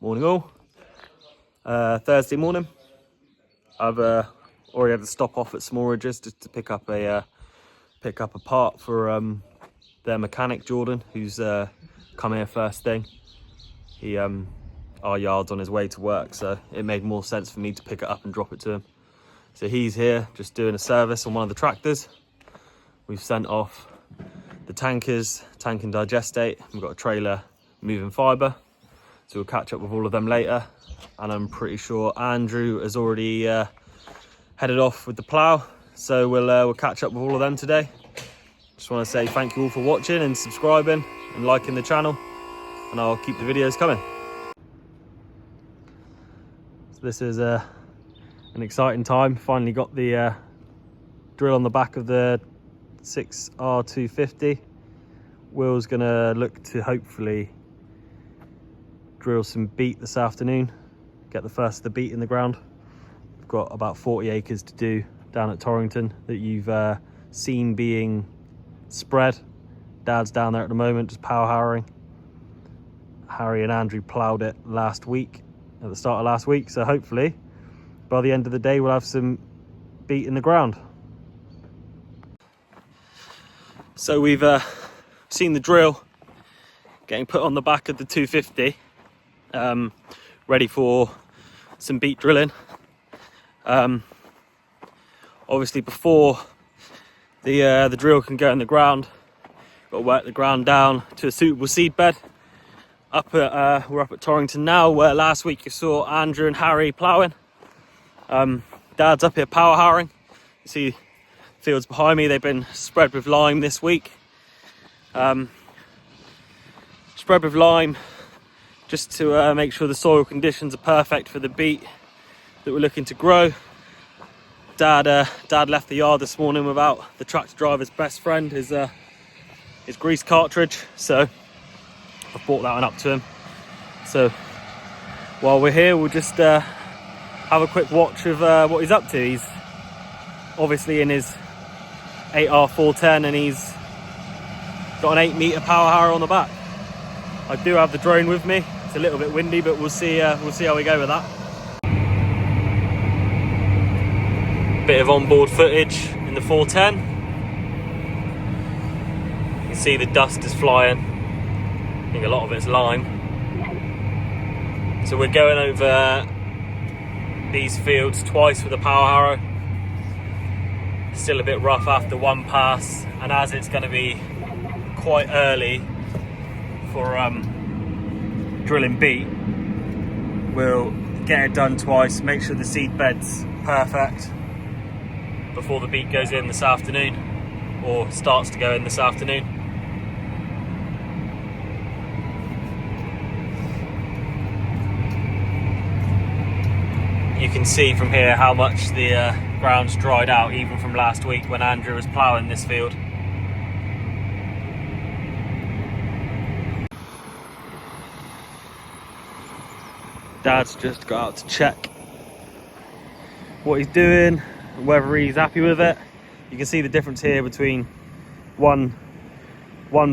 Morning all. Thursday morning. I've already had to stop off at Smorages just to pick up a part for their mechanic Jordan, who's come here first thing. He our yard's on his way to work, so it made more sense for me to pick it up and drop it to him. So he's here just doing a service on one of the tractors. We've sent off the tankers, tank and digestate. We've got a trailer moving fibre, so we'll catch up with all of them later. And I'm pretty sure Andrew has already headed off with the plough, so we'll catch up with all of them today. Just want to say thank you all for watching and subscribing and liking the channel, and I'll keep the videos coming. So this is an exciting time. Finally got the drill on the back of the 6R250. Will's gonna look to hopefully drill some beet this afternoon, get the first of the beet in the ground. We've got about 40 acres to do down at Torrington that you've seen being spread. Dad's down there at the moment just power harrowing. Harry and Andrew ploughed it last week, at the start of last week, so hopefully by the end of the day we'll have some beet in the ground. So we've seen the drill getting put on the back of the 250, ready for some beet drilling. Obviously before the drill can go in the ground, got to work the ground down to a suitable seed bed. We're up at Torrington now, where last week you saw Andrew and Harry ploughing. Dad's up here power harrowing. You see fields behind me, they've been spread with lime this week. Spread with lime just to make sure the soil conditions are perfect for the beet that we're looking to grow. Dad left the yard this morning without the tractor driver's best friend, his grease cartridge, so I've brought that one up to him. So while we're here, we'll just have a quick watch of what he's up to. He's obviously in his 8R410 and he's got an 8 metre power harrow on the back. I do have the drone with me. It's a little bit windy, but we'll see how we go with that. Bit of onboard footage in the 410. You can see the dust is flying. I think a lot of it's lime. So we're going over these fields twice with a power harrow. Still a bit rough after one pass, and as it's going to be quite early for drilling beet, we'll get it done twice, make sure the seed bed's perfect before the beet goes in this afternoon, or starts to go in this afternoon. You can see from here how much the ground's dried out, even from last week when Andrew was ploughing this field. Dad's just got out to check what he's doing and whether he's happy with it. You can see the difference here between one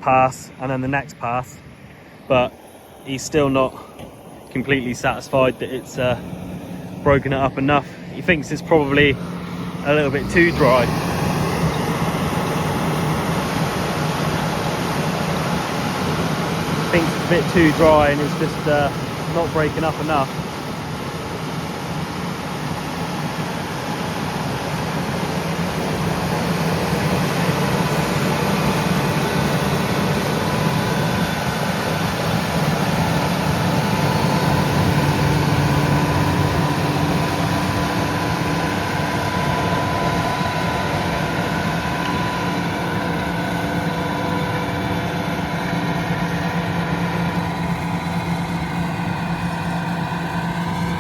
pass and then the next pass, but he's still not completely satisfied that it's broken it up enough. He thinks it's probably a little bit too dry. Thinks it's a bit too dry and it's just not breaking up enough.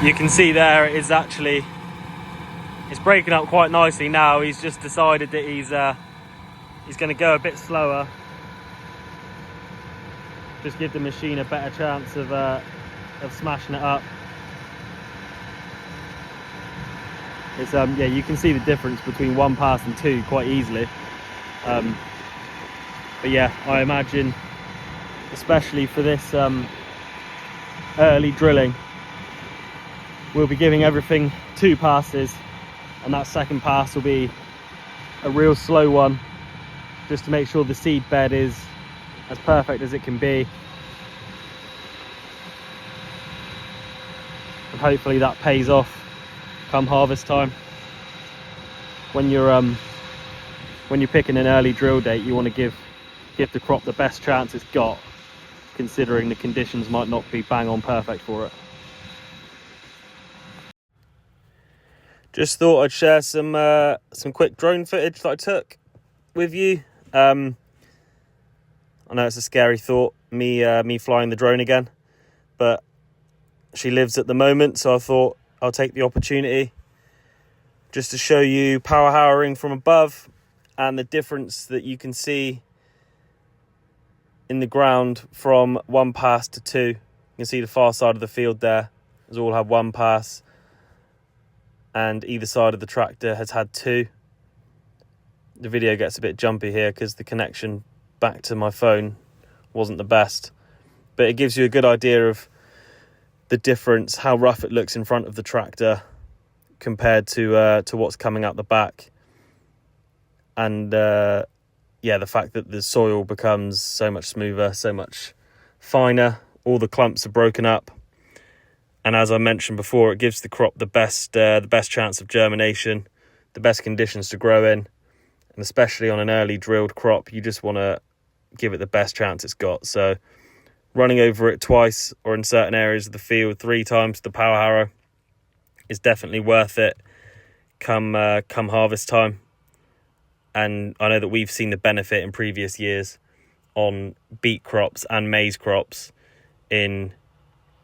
You can see there it's breaking up quite nicely now. He's just decided that he's going to go a bit slower, just give the machine a better chance of smashing it up. It's yeah, you can see the difference between one pass and two quite easily. But yeah, I imagine especially for this early drilling, we'll be giving everything 2 passes, and that second pass will be a real slow one, just to make sure the seed bed is as perfect as it can be, and hopefully that pays off come harvest time. When you're picking an early drill date, you want to give the crop the best chance it's got, considering the conditions might not be bang on perfect for it. Just thought I'd share some quick drone footage that I took with you. I know it's a scary thought, me flying the drone again, but she lives at the moment, so I thought I'll take the opportunity just to show you power harrowing from above and the difference that you can see in the ground from 1 pass to 2. You can see the far side of the field there has all had 1 pass, and either side of the tractor has had 2. The video gets a bit jumpy here because the connection back to my phone wasn't the best, but it gives you a good idea of the difference, how rough it looks in front of the tractor compared to what's coming out the back. And yeah, the fact that the soil becomes so much smoother, so much finer, all the clumps are broken up, and as I mentioned before, it gives the crop the best chance of germination, the best conditions to grow in. And especially on an early drilled crop, you just want to give it the best chance it's got. So running over it twice, or in certain areas of the field 3 times the power harrow, is definitely worth it come harvest time. And I know that we've seen the benefit in previous years on beet crops and maize crops, in,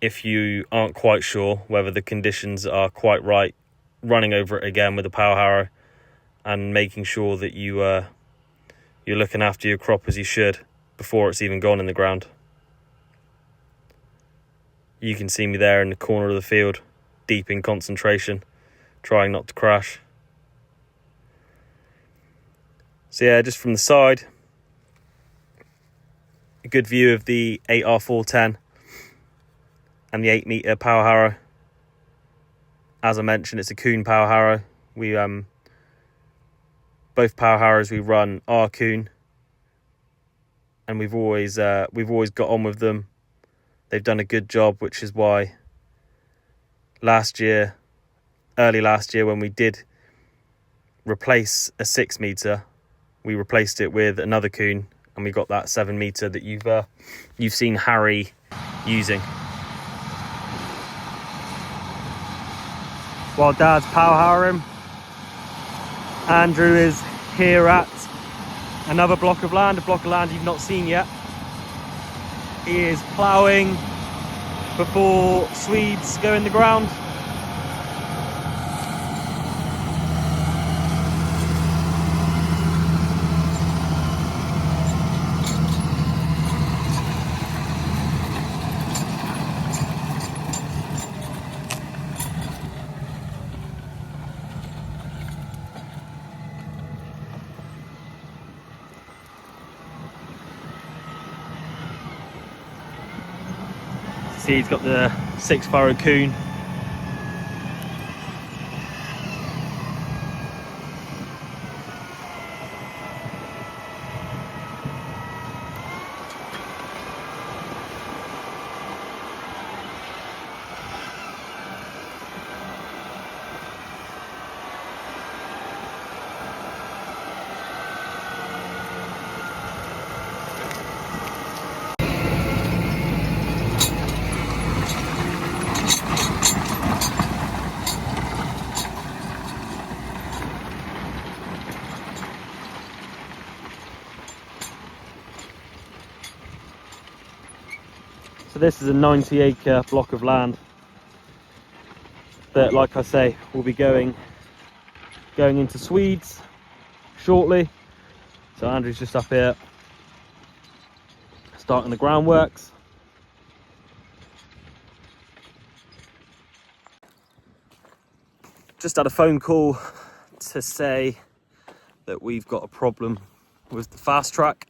if you aren't quite sure whether the conditions are quite right, running over it again with a power harrow and making sure that you're looking after your crop as you should before it's even gone in the ground. You can see me there in the corner of the field, deep in concentration, trying not to crash. So yeah, just from the side, a good view of the 8R410 and the 8 metre power harrow. As I mentioned, it's a Kuhn Power harrow. We both power harrows we run are Kuhn, and we've always got on with them. They've done a good job, which is why early last year, when we did replace a 6 metre, we replaced it with another Kuhn, and we got that 7 metre that you've seen Harry using. While Dad's power harrowing, Andrew is here at another block of land, you've not seen yet. He is ploughing before Swedes go in the ground. See, he's got the 6 furrow Kuhn. So this is a 90-acre block of land that, like I say, will be going into Swedes shortly. So Andrew's just up here starting the groundworks. Just had a phone call to say that we've got a problem with the fast track.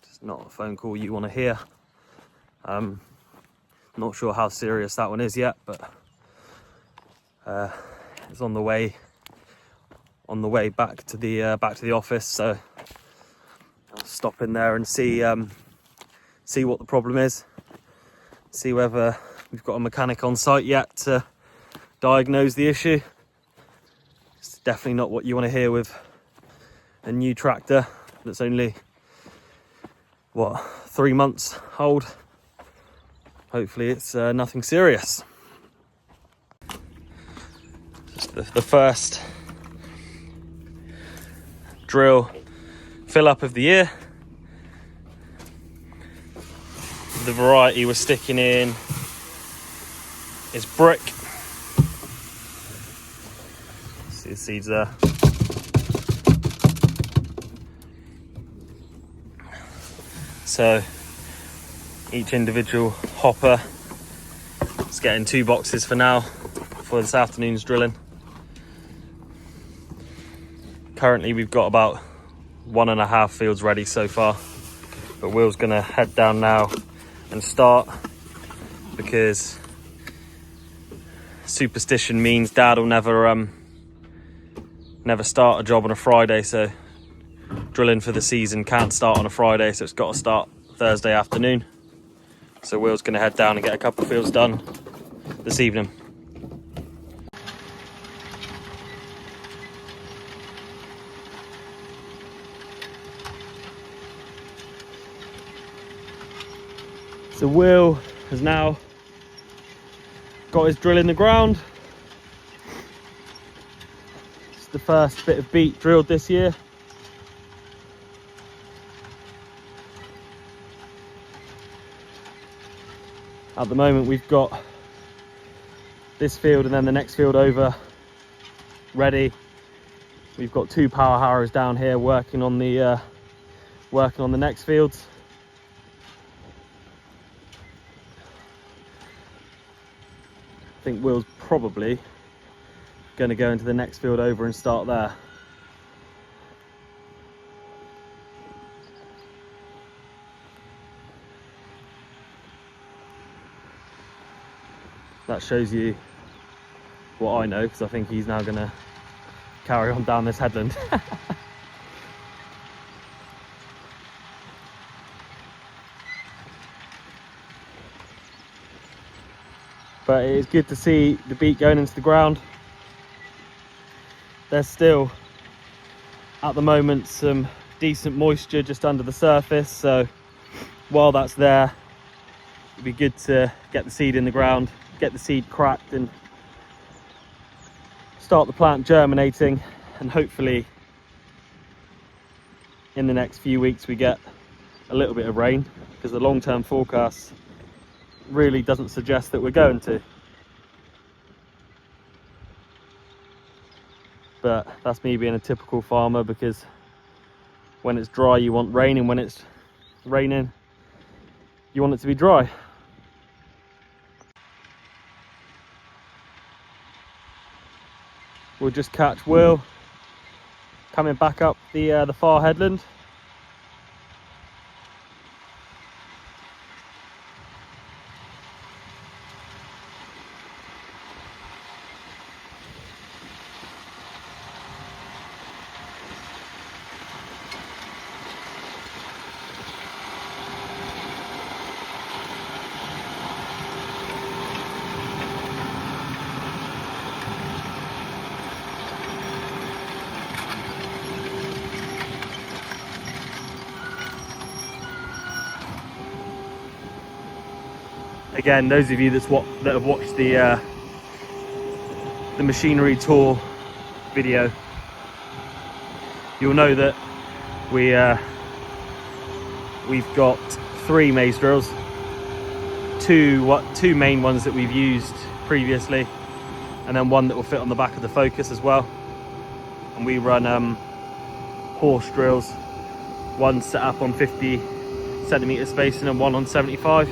It's not a phone call you want to hear. Not sure how serious that one is yet, but it's on the way back to the office. So I'll stop in there and see what the problem is. See whether we've got a mechanic on site yet to diagnose the issue. It's definitely not what you want to hear with a new tractor that's only, what, 3 months old. Hopefully it's nothing serious. Just the first drill fill up of the year. The variety we're sticking in is brick. See the seeds there. So each individual hopper is getting 2 boxes for now for this afternoon's drilling. Currently we've got about 1.5 fields ready so far, but Will's gonna head down now and start, because superstition means Dad will never start a job on a Friday, so drilling for the season can't start on a Friday, so it's got to start Thursday afternoon. So Will's going to head down and get a couple of fields done this evening. So Will has now got his drill in the ground. It's the first bit of beet drilled this year. At the moment we've got this field and then the next field over ready. We've got 2 power harrows down here working on the next fields. I think Will's probably going to go into the next field over and start there. That shows you what I know, because I think he's now going to carry on down this headland. But it is good to see the beet going into the ground. There's still, at the moment, some decent moisture just under the surface, so while that's there, it'd be good to get the seed in the ground, get the seed cracked and start the plant germinating, and hopefully in the next few weeks we get a little bit of rain, because the long-term forecast really doesn't suggest that we're going to. But that's me being a typical farmer, because when it's dry you want rain, and when it's raining you want it to be dry. We'll just catch Will coming back up the far headland. Again, those of you that have watched the machinery tour video, you'll know that we've got 3 maize drills, two main ones that we've used previously, and then one that will fit on the back of the Focus as well. And we run Horsch drills, one set up on 50 centimetre spacing and one on 75.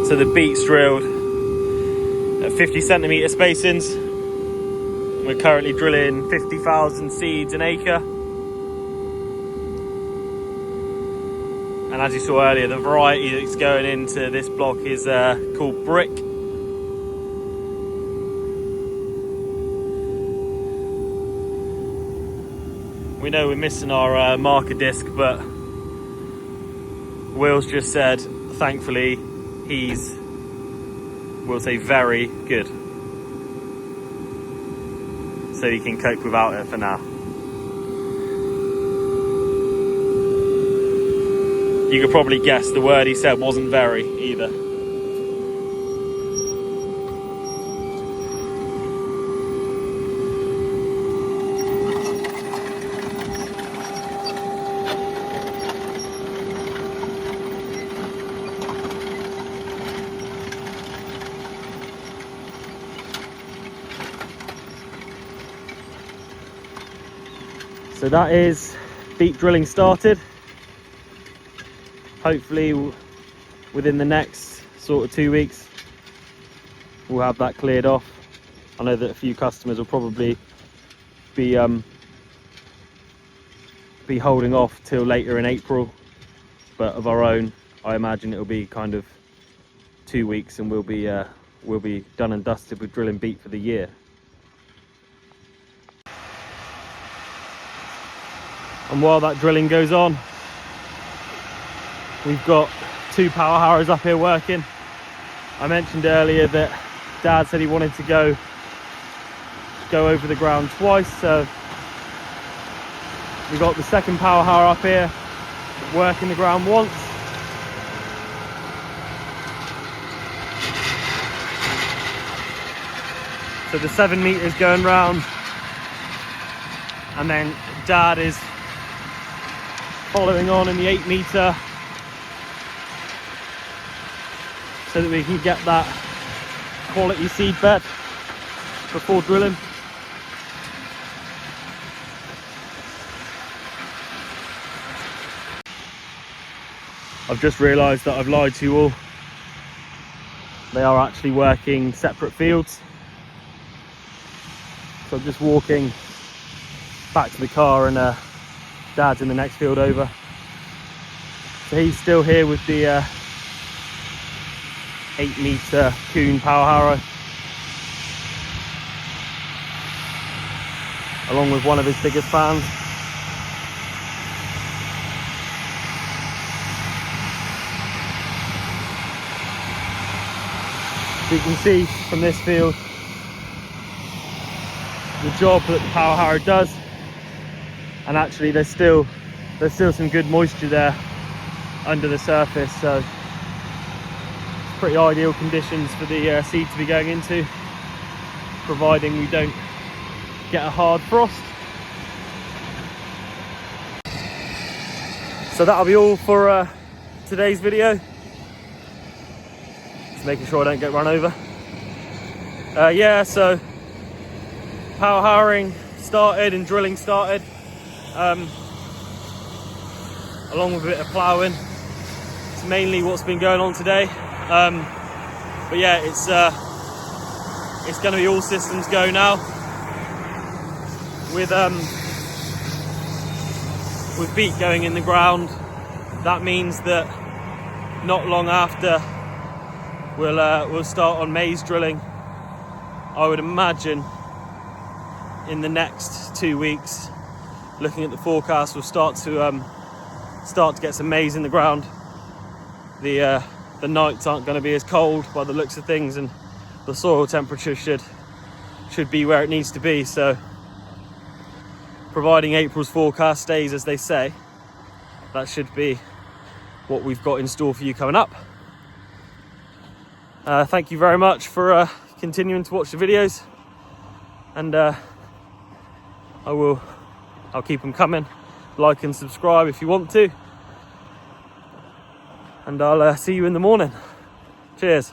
So the Beet's drilled at 50 centimetre spacings. We're currently drilling 50,000 seeds an acre. And And as you saw earlier, the variety that's going into this block is called brick. We know we're missing our marker disc, but Will's just said, thankfully, he's, we'll say, very good. So you can cope without it for now. You could probably guess the word he said wasn't very either. So that is beet drilling started. Hopefully within the next sort of 2 weeks we'll have that cleared off. I know that a few customers will probably be holding off till later in April, but of our own I imagine it'll be kind of 2 weeks and we'll be done and dusted with drilling beet for the year. And while that drilling goes on, we've got 2 power harrows up here working. I mentioned earlier that Dad said he wanted to go over the ground twice, so we've got the second power harrow up here working the ground once. So the 7 meters going round, and then Dad is following on in the 8 meter, so that we can get that quality seed bed before drilling. I've just realised that I've lied to you all. They are actually working separate fields. So I'm just walking back to the car, and Dad's in the next field over. So he's still here with the 8 meter Kuhn Power harrow, along with one of his biggest fans. So you can see from this field the job that the power harrow does, and actually there's still some good moisture there under the surface, so pretty ideal conditions for the seed to be going into, providing we don't get a hard frost. So that'll be all for today's video. Just making sure I don't get run over. Yeah, so power harrowing started and drilling started, along with a bit of ploughing. It's mainly what's been going on today. But yeah, it's going to be all systems go now. With beet going in the ground, that means that not long after we'll start on maize drilling. I would imagine in the next 2 weeks, looking at the forecast, we'll start to get some maize in the ground. The nights aren't going to be as cold by the looks of things, and the soil temperature should be where it needs to be. So providing April's forecast stays as they say, that should be what we've got in store for you coming up. Thank you very much for continuing to watch the videos, and I'll keep them coming. Like and subscribe if you want to, and I'll see you in the morning. Cheers.